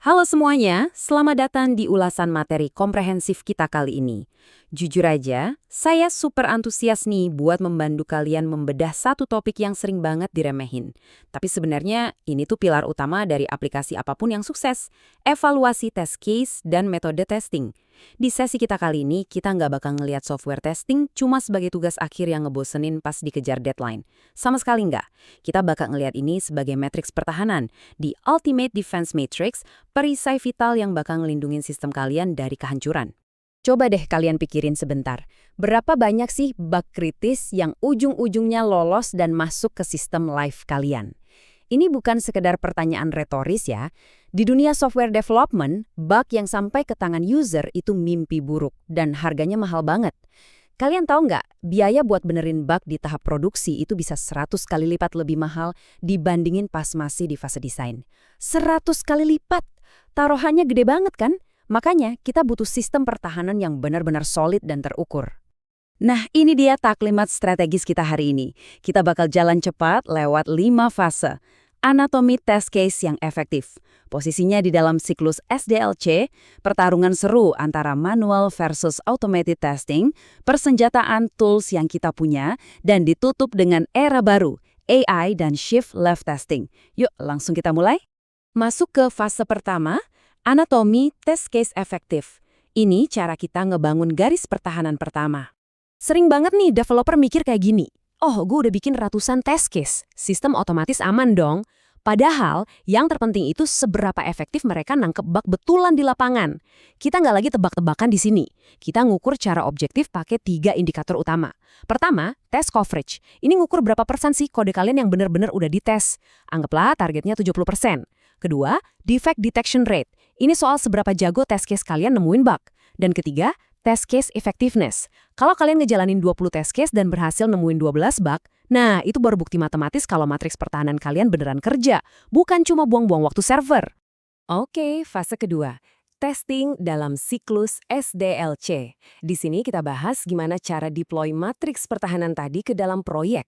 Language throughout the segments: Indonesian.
Halo semuanya, selamat datang di ulasan materi komprehensif kita kali ini. Jujur aja, saya super antusias nih buat membantu kalian membedah satu topik yang sering banget diremehin. Tapi sebenarnya ini tuh pilar utama dari aplikasi apapun yang sukses, evaluasi test case dan metode testing. Di sesi kita kali ini, kita nggak bakal ngelihat software testing cuma sebagai tugas akhir yang ngebosenin pas dikejar deadline. Sama sekali nggak. Kita bakal ngelihat ini sebagai matriks pertahanan, di Ultimate Defense Matrix, perisai vital yang bakal ngelindungin sistem kalian dari kehancuran. Coba deh kalian pikirin sebentar, berapa banyak sih bug kritis yang ujung-ujungnya lolos dan masuk ke sistem live kalian? Ini bukan sekedar pertanyaan retoris ya. Di dunia software development, bug yang sampai ke tangan user itu mimpi buruk dan harganya mahal banget. Kalian tahu nggak, biaya buat benerin bug di tahap produksi itu bisa 100 kali lipat lebih mahal dibandingin pas masih di fase desain. 100 kali lipat! Taruhannya gede banget kan? Makanya kita butuh sistem pertahanan yang benar-benar solid dan terukur. Nah, ini dia taklimat strategis kita hari ini. Kita bakal jalan cepat lewat 5 fase. Anatomi test case yang efektif. Posisinya di dalam siklus SDLC, pertarungan seru antara manual versus automated testing, persenjataan tools yang kita punya, dan ditutup dengan era baru, AI dan shift left testing. Yuk, langsung kita mulai. Masuk ke fase pertama, anatomi test case efektif. Ini cara kita ngebangun garis pertahanan pertama. Sering banget nih developer mikir kayak gini, oh gue udah bikin ratusan test case, sistem otomatis aman dong. Padahal yang terpenting itu seberapa efektif mereka nangkep bug betulan di lapangan. Kita nggak lagi tebak-tebakan di sini. Kita ngukur cara objektif pakai 3 indikator utama. Pertama, test coverage. Ini ngukur berapa persen sih kode kalian yang benar-benar udah dites. Anggaplah targetnya 70%. Kedua, defect detection rate. Ini soal seberapa jago test case kalian nemuin bug. Dan ketiga, test case effectiveness. Kalau kalian ngejalanin 20 test case dan berhasil nemuin 12 bug, nah itu baru bukti matematis kalau matriks pertahanan kalian beneran kerja, bukan cuma buang-buang waktu server. Oke, fase kedua. Testing dalam siklus SDLC. Di sini kita bahas gimana cara deploy matriks pertahanan tadi ke dalam proyek.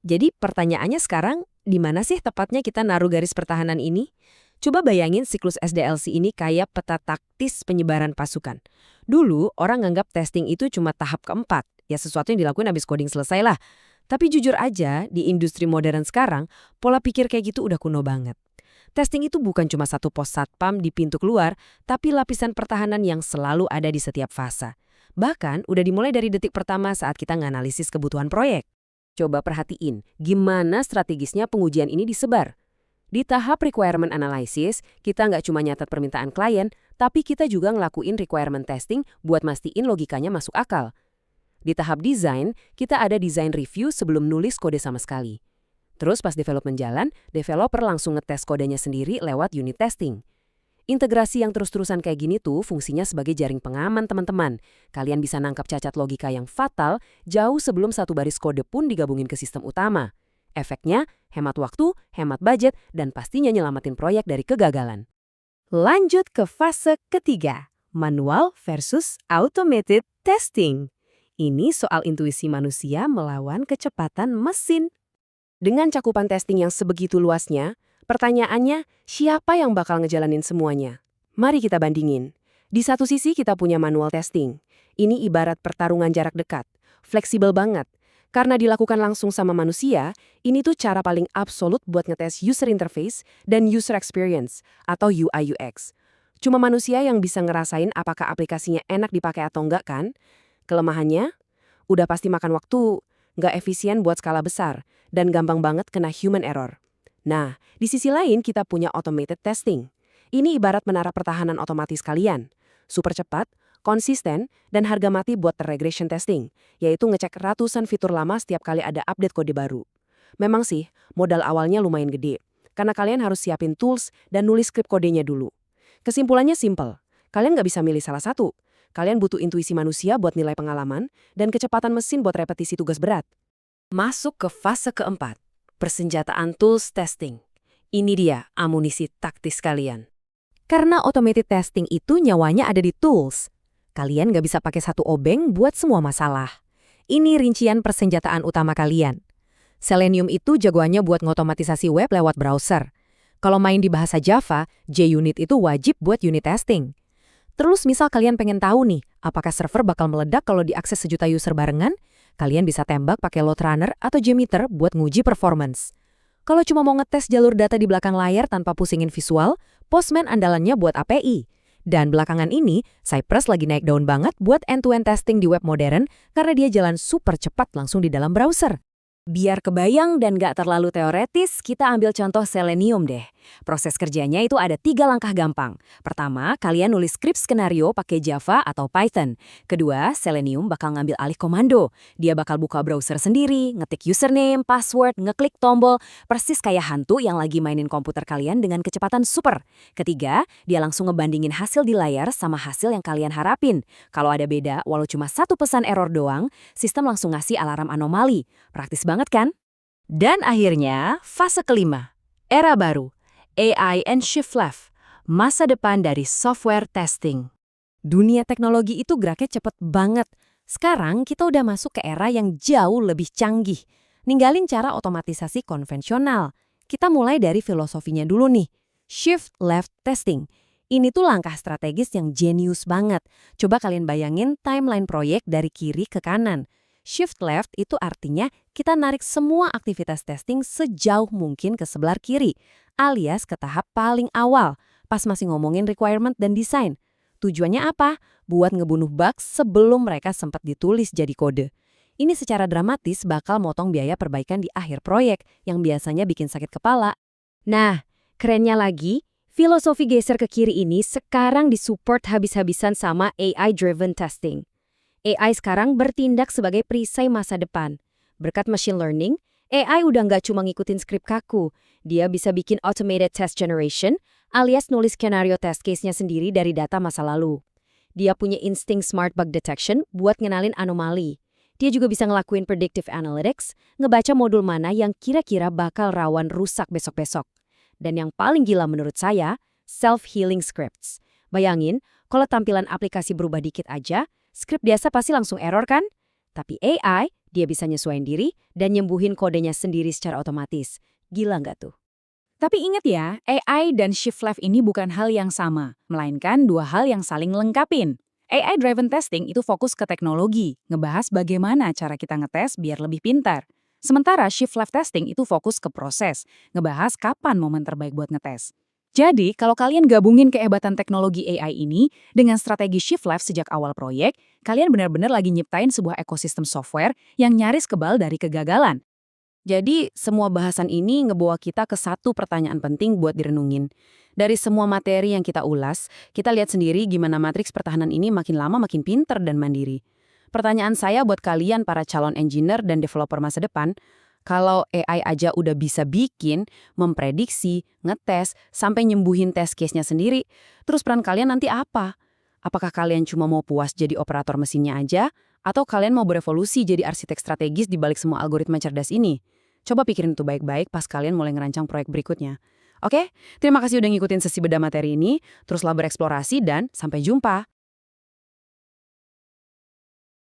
Jadi pertanyaannya sekarang, di mana sih tepatnya kita naruh garis pertahanan ini? Coba bayangin siklus SDLC ini kayak peta taktis penyebaran pasukan. Dulu, orang nganggap testing itu cuma tahap keempat. Ya sesuatu yang dilakuin habis coding selesai lah. Tapi jujur aja, di industri modern sekarang, pola pikir kayak gitu udah kuno banget. Testing itu bukan cuma satu pos satpam di pintu keluar, tapi lapisan pertahanan yang selalu ada di setiap fase. Bahkan, udah dimulai dari detik pertama saat kita nganalisis kebutuhan proyek. Coba perhatiin, gimana strategisnya pengujian ini disebar. Di tahap requirement analysis, kita nggak cuma nyatet permintaan klien, tapi kita juga ngelakuin requirement testing buat mastiin logikanya masuk akal. Di tahap design, kita ada design review sebelum nulis kode sama sekali. Terus pas development jalan, developer langsung ngetes kodenya sendiri lewat unit testing. Integrasi yang terus-terusan kayak gini tuh fungsinya sebagai jaring pengaman teman-teman. Kalian bisa nangkap cacat logika yang fatal jauh sebelum satu baris kode pun digabungin ke sistem utama. Efeknya, hemat waktu, hemat budget, dan pastinya nyelamatin proyek dari kegagalan. Lanjut ke fase ketiga, manual versus automated testing. Ini soal intuisi manusia melawan kecepatan mesin. Dengan cakupan testing yang sebegitu luasnya, pertanyaannya, siapa yang bakal ngejalanin semuanya? Mari kita bandingin. Di satu sisi kita punya manual testing. Ini ibarat pertarungan jarak dekat, fleksibel banget. Karena dilakukan langsung sama manusia, ini tuh cara paling absolut buat ngetes user interface dan user experience atau UI UX. Cuma manusia yang bisa ngerasain apakah aplikasinya enak dipakai atau enggak kan? Kelemahannya, udah pasti makan waktu, nggak efisien buat skala besar, dan gampang banget kena human error. Nah, di sisi lain kita punya automated testing. Ini ibarat menara pertahanan otomatis kalian. Super cepat, konsisten, dan harga mati buat regression testing, yaitu ngecek ratusan fitur lama setiap kali ada update kode baru. Memang sih, modal awalnya lumayan gede, karena kalian harus siapin tools dan nulis skrip kodenya dulu. Kesimpulannya simple, kalian nggak bisa milih salah satu. Kalian butuh intuisi manusia buat nilai pengalaman, dan kecepatan mesin buat repetisi tugas berat. Masuk ke fase keempat, persenjataan tools testing. Ini dia amunisi taktis kalian. Karena automated testing itu nyawanya ada di tools. Kalian nggak bisa pakai satu obeng buat semua masalah. Ini rincian persenjataan utama kalian. Selenium itu jagoannya buat ngotomatisasi web lewat browser. Kalau main di bahasa Java, JUnit itu wajib buat unit testing. Terus misal kalian pengen tahu nih, apakah server bakal meledak kalau diakses sejuta user barengan? Kalian bisa tembak pakai load runner atau JMeter buat nguji performance. Kalau cuma mau ngetes jalur data di belakang layar tanpa pusingin visual, Postman andalannya buat API. Dan belakangan ini, Cypress lagi naik daun banget buat end-to-end testing di web modern karena dia jalan super cepat langsung di dalam browser. Biar kebayang dan gak terlalu teoretis, kita ambil contoh Selenium deh. Proses kerjanya itu ada 3 langkah gampang. Pertama, kalian nulis skrip skenario pakai Java atau Python. Kedua, Selenium bakal ngambil alih komando. Dia bakal buka browser sendiri, ngetik username, password, ngeklik tombol, persis kayak hantu yang lagi mainin komputer kalian dengan kecepatan super. Ketiga, dia langsung ngebandingin hasil di layar sama hasil yang kalian harapin. Kalau ada beda, walau cuma 1 pesan error doang, sistem langsung ngasih alarm anomali. Praktis banget kan? Dan akhirnya, fase kelima. Era baru. AI and shift left. Masa depan dari software testing. Dunia teknologi itu geraknya cepet banget. Sekarang kita udah masuk ke era yang jauh lebih canggih. Ninggalin cara otomatisasi konvensional. Kita mulai dari filosofinya dulu nih. Shift left testing. Ini tuh langkah strategis yang jenius banget. Coba kalian bayangin timeline proyek dari kiri ke kanan. Shift left itu artinya kita narik semua aktivitas testing sejauh mungkin ke sebelah kiri, alias ke tahap paling awal, pas masih ngomongin requirement dan desain. Tujuannya apa? Buat ngebunuh bugs sebelum mereka sempat ditulis jadi kode. Ini secara dramatis bakal motong biaya perbaikan di akhir proyek yang biasanya bikin sakit kepala. Nah, kerennya lagi, filosofi geser ke kiri ini sekarang disupport habis-habisan sama AI-driven testing. AI sekarang bertindak sebagai perisai masa depan. Berkat machine learning, AI udah nggak cuma ngikutin skrip kaku. Dia bisa bikin automated test generation, alias nulis skenario test case-nya sendiri dari data masa lalu. Dia punya insting smart bug detection buat ngenalin anomali. Dia juga bisa ngelakuin predictive analytics, ngebaca modul mana yang kira-kira bakal rawan rusak besok-besok. Dan yang paling gila menurut saya, self-healing scripts. Bayangin, kalau tampilan aplikasi berubah dikit aja, skrip biasa pasti langsung error kan? Tapi AI, dia bisa nyesuaiin diri dan nyembuhin kodenya sendiri secara otomatis. Gila nggak tuh? Tapi ingat ya, AI dan shift left ini bukan hal yang sama, melainkan dua hal yang saling lengkapin. AI-driven testing itu fokus ke teknologi, ngebahas bagaimana cara kita ngetes biar lebih pintar. Sementara shift left testing itu fokus ke proses, ngebahas kapan momen terbaik buat ngetes. Jadi, kalau kalian gabungin kehebatan teknologi AI ini dengan strategi shift left sejak awal proyek, kalian benar-benar lagi nyiptain sebuah ekosistem software yang nyaris kebal dari kegagalan. Jadi, semua bahasan ini ngebawa kita ke satu pertanyaan penting buat direnungin. Dari semua materi yang kita ulas, kita lihat sendiri gimana matriks pertahanan ini makin lama makin pinter dan mandiri. Pertanyaan saya buat kalian para calon engineer dan developer masa depan, kalau AI aja udah bisa bikin, memprediksi, ngetes, sampai nyembuhin test case-nya sendiri, terus peran kalian nanti apa? Apakah kalian cuma mau puas jadi operator mesinnya aja, atau kalian mau berevolusi jadi arsitek strategis di balik semua algoritma cerdas ini? Coba pikirin itu baik-baik pas kalian mulai ngerancang proyek berikutnya. Oke, terima kasih udah ngikutin sesi bedah materi ini, teruslah bereksplorasi dan sampai jumpa.